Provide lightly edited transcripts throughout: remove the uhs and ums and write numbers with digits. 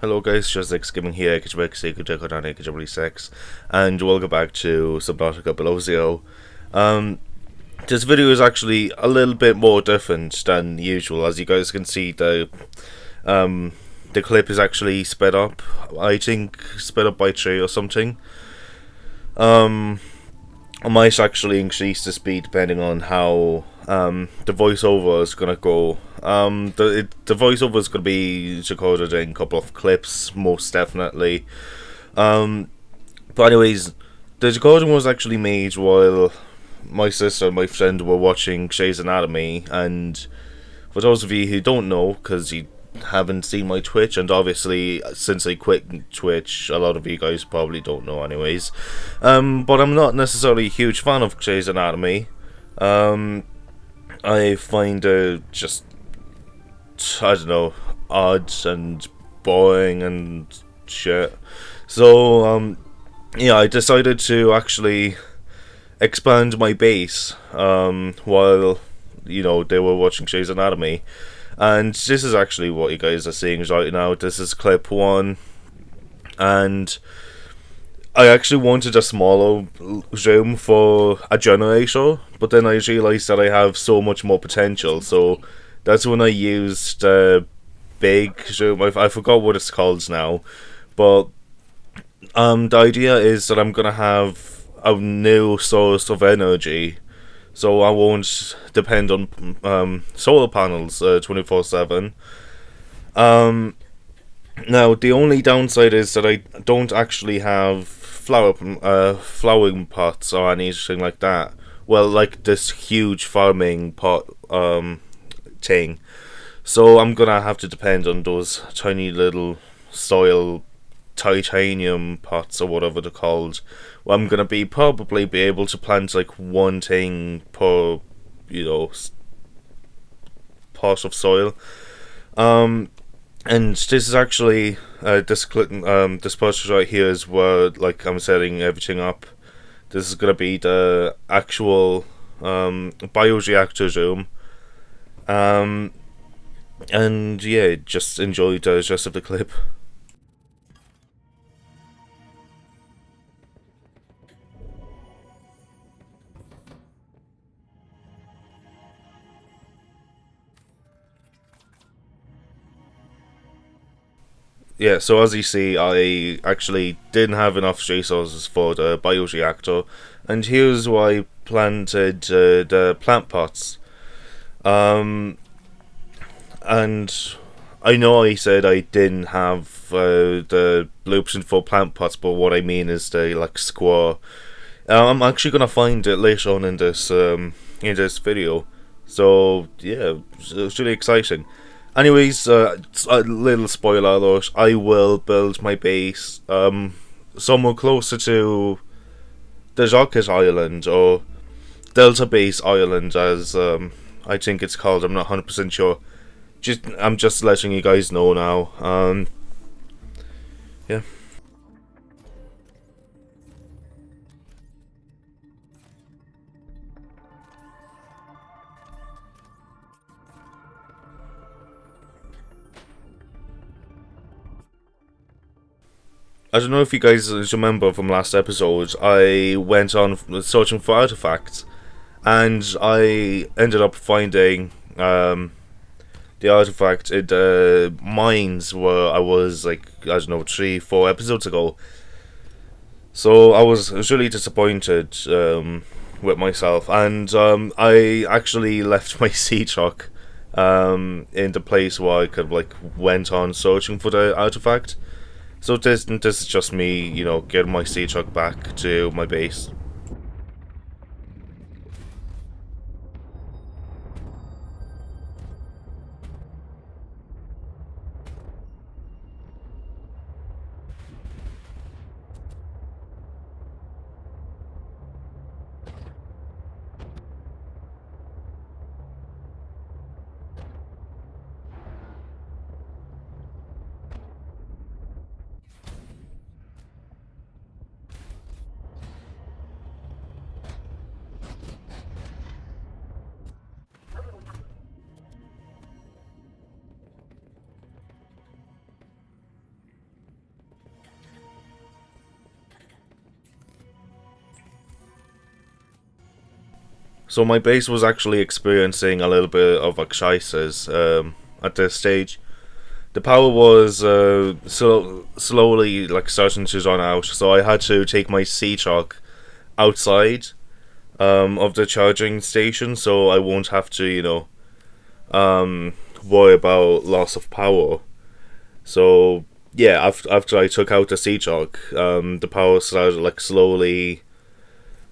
Hello guys, just like skimming here, KHBX, and welcome back to Subnautica Below Zero. Um, this video is actually a little bit more different than usual. As you guys can see, the clip is actually sped up. I think sped up by 3 or something. I might actually increase the speed depending on how the voiceover is gonna go. The voiceover is gonna be recorded in a couple of clips, most definitely. But anyways, the recording was actually made while my sister and my friend were watching Grey's Anatomy, and for those of you who don't know, because you haven't seen my Twitch, and obviously since I quit Twitch, a lot of you guys probably don't know anyways. But I'm not necessarily a huge fan of Grey's Anatomy. I find it just, I don't know, odd and boring and shit. So, yeah, I decided to actually expand my base while, they were watching Grey's Anatomy. And this is actually what you guys are seeing right now. This is clip 1. And I actually wanted a smaller room for a generator, but then I realised that I have so much more potential. So that's when I used the big room. I forgot what it's called now. But the idea is that I'm going to have a new source of energy, so I won't depend on solar panels 24/7. Now the only downside is that I don't actually have flowering pots or anything like that. Well, like this huge farming pot thing. So I'm gonna have to depend on those tiny little soil titanium pots or whatever they're called. Well, I'm gonna probably be able to plant like one thing per, pot of soil. And this is actually this project right here is where like I'm setting everything up. This is gonna be the actual bioreactor room. And yeah, just enjoy the rest of the clip. Yeah, so as you see, I actually didn't have enough resources for the bioreactor, and here's why I planted the plant pots. And I know I said I didn't have the blueprint for plant pots, but what I mean is the like square. I'm actually gonna find it later on in this video. So yeah, it's really exciting. Anyways, a little spoiler alert. I will build my base somewhere closer to the Rocket Island or Delta Base Island, as I think it's called. I'm not 100% sure. I'm just letting you guys know now. Yeah. I don't know if you guys remember from last episode, I went on searching for artifacts, and I ended up finding the artifact in the mines where I was like, I don't know, 3-4 episodes ago. So I was really disappointed with myself, and I actually left my sea truck in the place where I could like went on searching for the artifact. So this is just me, getting my sea truck back to my base. So my base was actually experiencing a little bit of a crisis at this stage. The power was slowly like starting to run out, so I had to take my sea truck outside of the charging station, so I won't have to, worry about loss of power. So yeah, after I took out the sea truck, the power started like slowly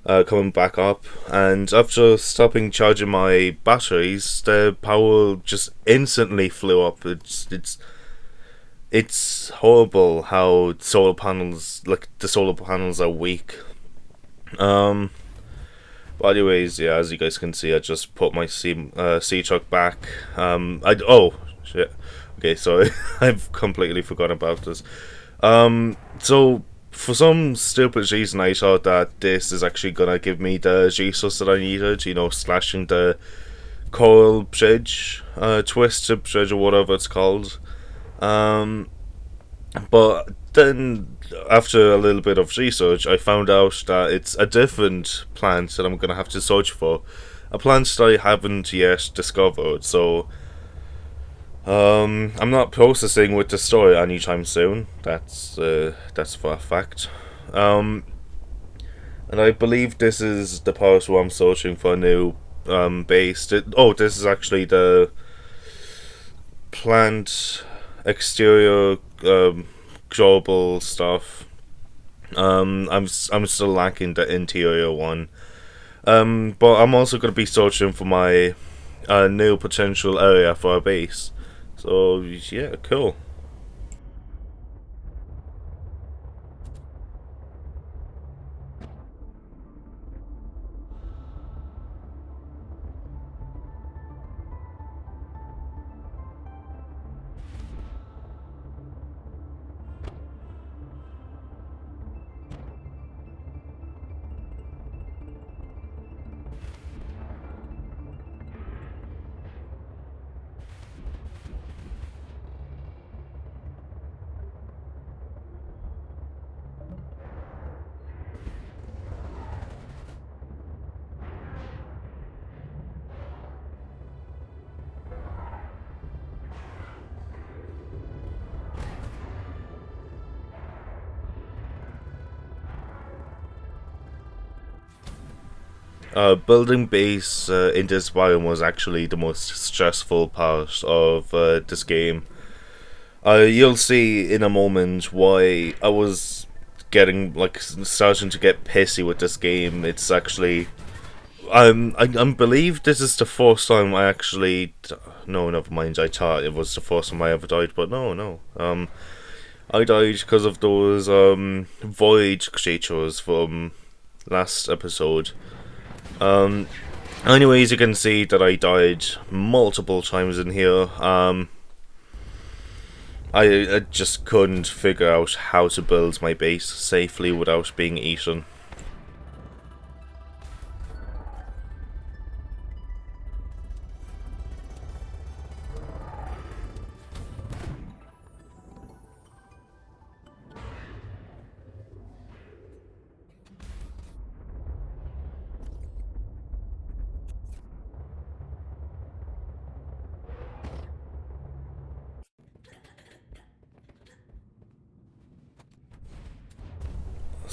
coming back up, and after stopping charging my batteries, the power just instantly flew up. It's horrible how the solar panels are weak. Um, but anyways, yeah, as you guys can see, I just put my sea truck back. Oh shit. Okay, sorry, I've completely forgotten about this. So for some stupid reason, I thought that this is actually gonna give me the resource that I needed. Slashing the coral bridge, twisted bridge, or whatever it's called. Um, but then, after a little bit of research, I found out that it's a different plant that I'm gonna have to search for. A plant that I haven't yet discovered, so I'm not processing with the story anytime soon. That's for a fact. Um, and I believe this is the part where I'm searching for a new base. This is actually the plant exterior global stuff. I'm still lacking the interior one. But I'm also gonna be searching for my new potential area for a base. So yeah, cool. Building base in this biome was actually the most stressful part of this game. You'll see in a moment why I was getting like starting to get pissy with this game. It's actually I believe this is the first time I actually no, never mind. I thought it was the first time I ever died, but no. I died because of those void creatures from last episode. Um, Anyways, you can see that I died multiple times in here. I just couldn't figure out how to build my base safely without being eaten.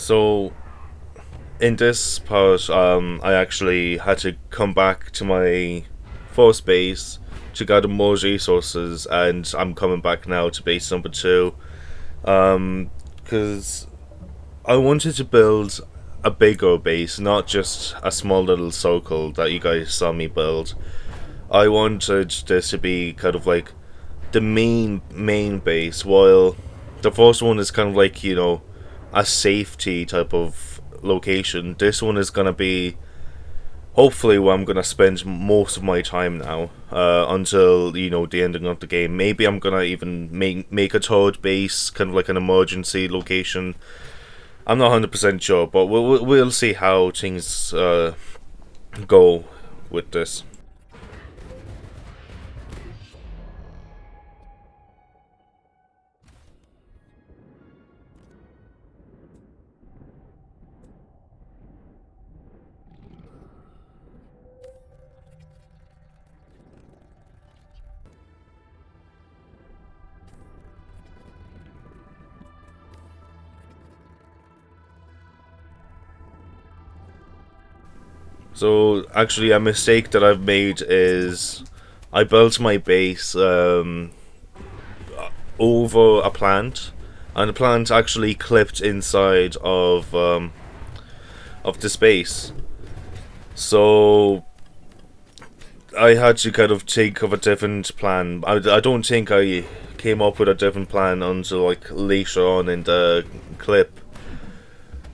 So in this part, I actually had to come back to my first base to gather more resources, and I'm coming back now to base number two. Because I wanted to build a bigger base, not just a small little circle that you guys saw me build. I wanted this to be kind of like the main base, while the first one is kind of like a safety type of location. This one is gonna be hopefully where I'm gonna spend most of my time now until the ending of the game. Maybe I'm gonna even make a third base, kind of like an emergency location. I'm not 100% sure, but we'll see how things go with this. So actually, a mistake that I've made is I built my base over a plant, and the plant actually clipped inside of the space. So I had to kind of think of a different plan. I don't think I came up with a different plan until like later on in the clip.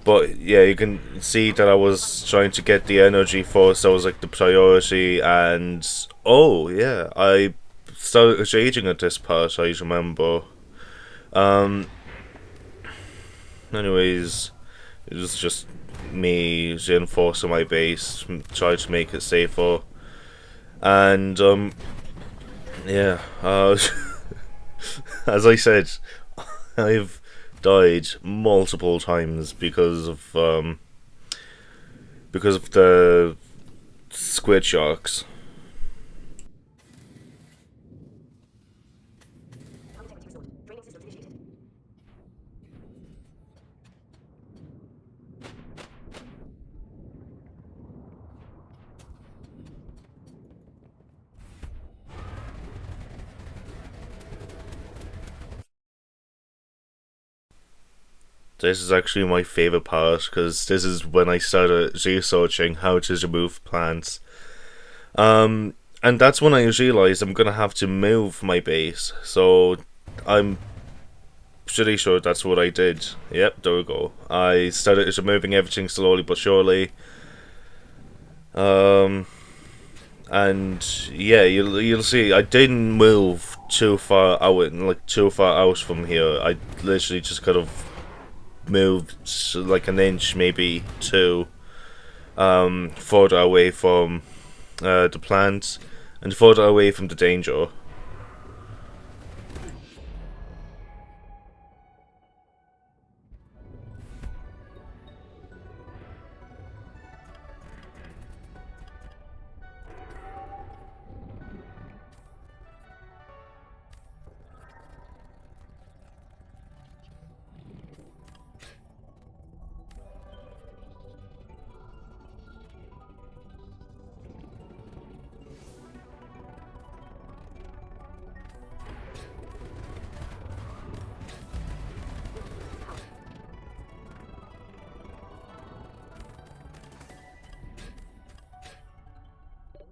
But yeah, you can see that I was trying to get the energy first. That was like the priority, and oh yeah, I started raging at this part. I remember. Um. Anyways, it was just me reinforcing my base, trying to make it safer, and yeah. As I said, I've died multiple times because of the squid sharks. This is actually my favorite part because this is when I started researching how to remove plants. And that's when I realized I'm gonna have to move my base. So I'm pretty sure that's what I did. Yep, there we go. I started removing everything slowly but surely. Um, and yeah, you'll see. I didn't move too far out, like too far out from here. I literally just kind of moved like an inch, maybe two, further away from the plants and further away from the danger.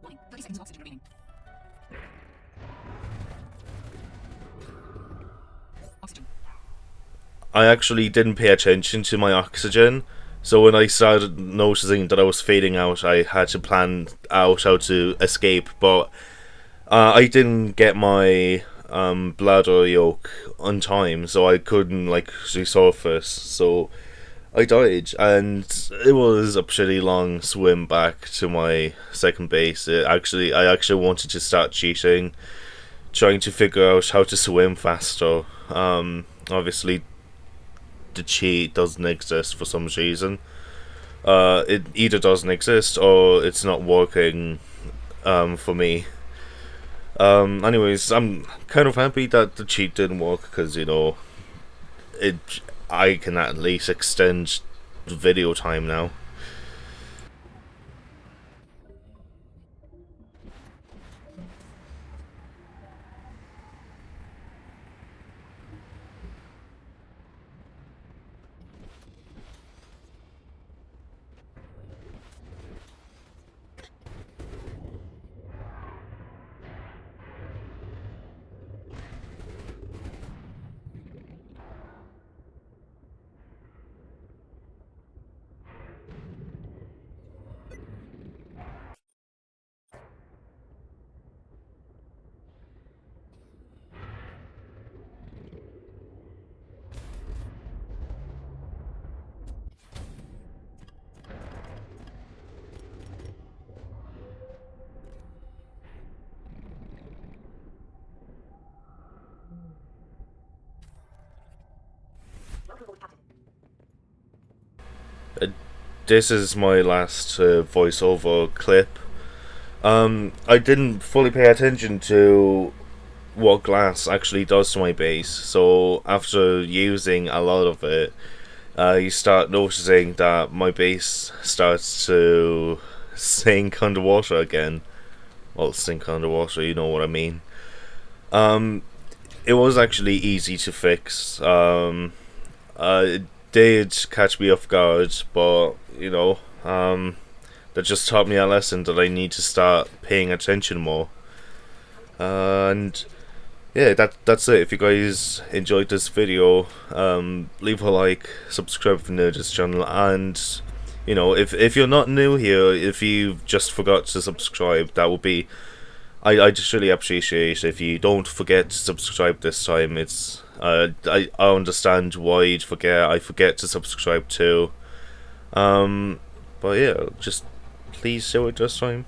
Warning, 30 seconds of oxygen remaining. Oxygen. I actually didn't pay attention to my oxygen, so when I started noticing that I was fading out, I had to plan out how to escape. But I didn't get my bladder yolk on time, so I couldn't like resurface. So I died, and it was a pretty long swim back to my second base. I actually wanted to start cheating, trying to figure out how to swim faster. Obviously, the cheat doesn't exist for some reason. It either doesn't exist or it's not working for me. Anyways, I'm kind of happy that the cheat didn't work because it I can at least extend the video time now. Uh, this is my last voiceover clip. I didn't fully pay attention to what glass actually does to my base, so after using a lot of it, you start noticing that my base starts to sink underwater again. Well, sink underwater, you know what I mean. Um, it was actually easy to fix. It did catch me off guard, but that just taught me a lesson that I need to start paying attention more. And yeah, that's it. If you guys enjoyed this video, leave a like, subscribe to the Nerdist channel, and if you're not new here, if you just forgot to subscribe, that would be I just really appreciate if you don't forget to subscribe this time. It's I understand why you'd forget. I forget to subscribe too. But yeah, just please do it this time.